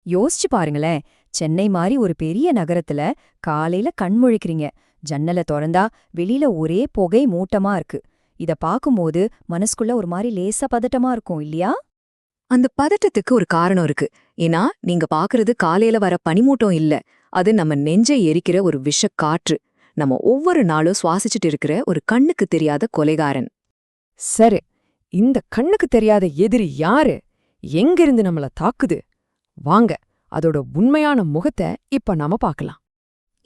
யோசிச்சு பாருங்களேன். சென்னை மாரி ஒரு பெரிய நகரத்துல காலையில கண் முழிக்கிறீங்க. ஜன்னல தொறந்தா வெளியில ஒரே புகை மூட்டமா இருக்கு. இத பாக்கும்போது மனசுக்குள்ள ஒரு மாரி லேசா பதட்டமா இருக்கும் இல்லையா? அந்த பதட்டத்துக்கு ஒரு காரணம் இருக்கு. ஏன்னா நீங்க பாக்குறது காலையில வர பனிமூட்டம் இல்ல. அது நம்ம நெஞ்சை எரிக்கிற ஒரு விஷக் காற்று. நம்ம ஒவ்வொரு நாளும் சுவாசிச்சுட்டு இருக்கிற ஒரு கண்ணுக்கு தெரியாத கொலைகாரன். சரி, இந்த கண்ணுக்கு தெரியாத எதிரி யாரு? எங்கிருந்து நம்மள தாக்குது? வாங்க, அதோட உண்மையான முகத்தை இப்ப நாம பார்க்கலாம்.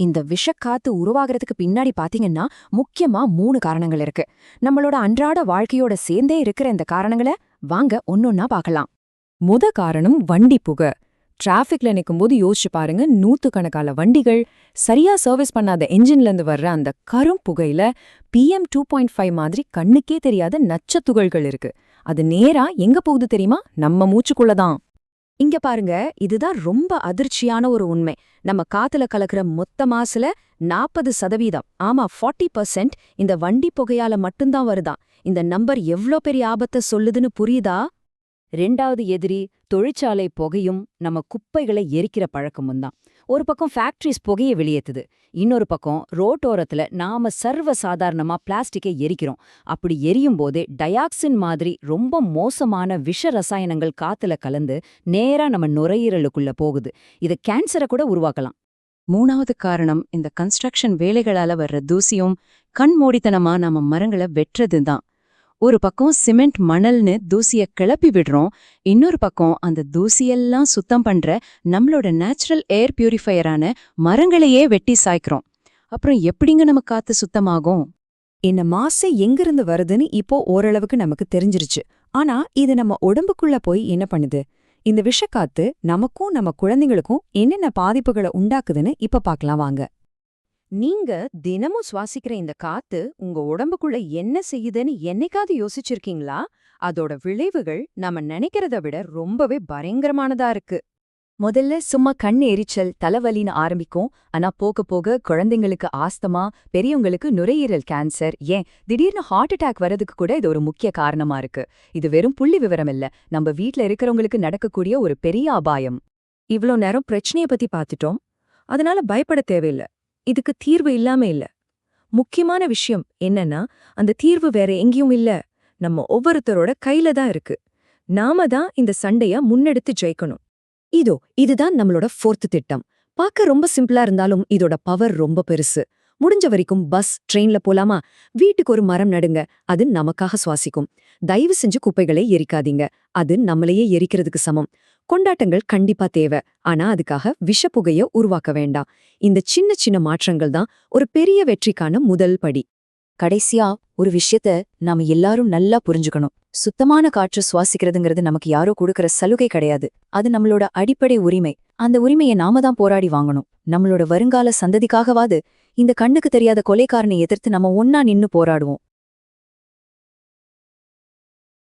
இந்த விஷக்காத்து உருவாகிறதுக்கு பின்னாடி பாத்தீங்கன்னா முக்கியமா 3 காரணங்கள் இருக்கு. நம்மளோட அன்றாட வாழ்க்கையோட சேர்ந்தே இருக்கிற இந்த காரணங்களை வாங்க ஒன்னொன்னா பார்க்கலாம். முத காரணம் வண்டி புகை. டிராஃபிக்ல நிக்கும்போது யோசிச்சு பாருங்க, நூத்துக்கணக்கான வண்டிகள், சரியா சர்வீஸ் பண்ணாத என்ஜின்ல இருந்து வர்ற அந்த கரும் புகையில PM 2.5 மாதிரி கண்ணுக்கே தெரியாத நச்சத் துகள்கள் இருக்கு. அது நேரா எங்க போகுது தெரியுமா? நம்ம மூச்சுக்குள்ளதான். இங்க பாருங்க, இதுதான் ரொம்ப அதிர்ச்சியான ஒரு உண்மை. நம்ம காத்துல கலக்கிற மொத்த மாசுல 40%, ஆமா 40% இந்த வண்டி புகையால மட்டும்தான் வருதாம். இந்த நம்பர் எவ்ளோ பெரிய ஆபத்தை சொல்லுதுன்னு புரியுதா? 2வது எதிரி தொழிற்சாலை புகையும் நம்ம குப்பைகளை எரிக்கிற பழக்கமும் தான். ஒரு பக்கம் ஃபேக்டரிஸ் புகையை வெளியேத்துது, இன்னொரு பக்கம் ரோட்டோரத்துல நாம சர்வ சாதாரணமா பிளாஸ்டிக்கை எரிக்கிறோம். அப்படி எரியும் போதே டயாக்சின் மாதிரி ரொம்ப மோசமான விஷ ரசாயனங்கள் காத்துல கலந்து நேரா நம்ம நுரையீரலுக்குள்ள போகுது. இது கேன்சரை கூட உருவாக்கலாம். 3வது காரணம் இந்த கன்ஸ்ட்ரக்ஷன் வேலைகளால வர்ற தூசியும் கண்மூடித்தனமா நாம மரங்களை வெட்டுறதுதான். ஒரு பக்கம் சிமெண்ட் மணல்னு தூசிய கிளப்பி விடுறோம், இன்னொரு பக்கம் அந்த தூசியெல்லாம் சுத்தம் பண்ற நம்மளோட நேச்சுரல் ஏர் பியூரிஃபையரான மரங்களையே வெட்டி சாய்க்கிறோம். அப்புறம் எப்படிங்க நம்ம காத்து சுத்தமாகும்? இந்த மாசு எங்கிருந்து வருதுன்னு இப்போ ஓரளவுக்கு நமக்கு தெரிஞ்சிருச்சு. ஆனா இது நம்ம உடம்புக்குள்ள போய் என்ன பண்ணுது? இந்த விஷக்காத்து நமக்கும் நம்ம குழந்தைங்களுக்கும் என்னென்ன பாதிப்புகளை உண்டாக்குதுன்னு இப்ப பார்க்கலாம் வாங்க. நீங்க தினமும் சுவாசிக்கிற இந்த காத்து உங்க உடம்புக்குள்ள என்ன செய்யுதுன்னு என்னைக்காவது யோசிச்சிருக்கீங்களா? அதோட விளைவுகள் நாம நினைக்கிறத விட ரொம்பவே பயங்கரமானதா இருக்கு. முதல்ல சும்மா கண் எரிச்சல், தலைவலின்னு ஆரம்பிக்கும். ஆனா போக போக குழந்தைங்களுக்கு ஆஸ்தமா, பெரியவங்களுக்கு நுரையீரல் கேன்சர், ஏன் திடீர்னு ஹார்ட் அட்டாக் வரதுக்கு கூட இது ஒரு முக்கிய காரணமா இருக்கு. இது வெறும் புள்ளி விவரம் இல்ல, நம்ம வீட்ல இருக்கிறவங்களுக்கு நடக்கக்கூடிய ஒரு பெரிய அபாயம். இவ்ளோ நேரம் பிரச்சனைய பத்தி பார்த்துட்டோம். அதனால பயப்பட தேவையில்ல. இதுக்கு தீர்வு இல்லாம இல்ல. முக்கியமான விஷயம் என்னன்னா, அந்த தீர்வு வேற எங்கேயும் இல்ல. நம்ம ஒவ்வொருத்தரோட கையில தான் இருக்கு. நாம தான் இந்த சண்டைய முன்னெடுத்து ஜெயிக்கணும். இதுதான் நம்மளோட 4th திட்டம். பார்க்க ரொம்ப சிம்பிளா இருந்தாலும் இதோட பவர் ரொம்ப பெருசு. முடிஞ்ச வரைக்கும் பஸ், ட்ரெயின்ல போலாமா? வீட்டுக்கு ஒரு மரம் நடுங்க, அது நமக்காக சுவாசிக்கும். தயவு செஞ்சு குப்பைகளை எரிக்காதீங்க, அது நம்மளையே எரிக்கிறதுக்கு சமம். கொண்டாட்டங்கள் கண்டிப்பா தேவை, ஆனா அதுக்காக விஷப்புகைய உருவாக்க வேண்டாம். இந்த சின்ன சின்ன மாற்றங்கள் தான் ஒரு பெரிய வெற்றிக்கான முதல் படி. கடைசியா ஒரு விஷயத்த நாம எல்லாரும் நல்லா புரிஞ்சுக்கணும். சுத்தமான காற்று சுவாசிக்கிறதுங்கிறது நமக்கு யாரோ கொடுக்கற சலுகை கிடையாது. அது நம்மளோட அடிப்படை உரிமை. அந்த உரிமையை நாம தான் போராடி வாங்கணும். நம்மளோட வருங்கால சந்ததிக்காகவாது இந்த கண்ணுக்கு தெரியாத கொலைக்காரனை எதிர்த்து நம்ம ஒன்னா நின்னு போராடுவோம்.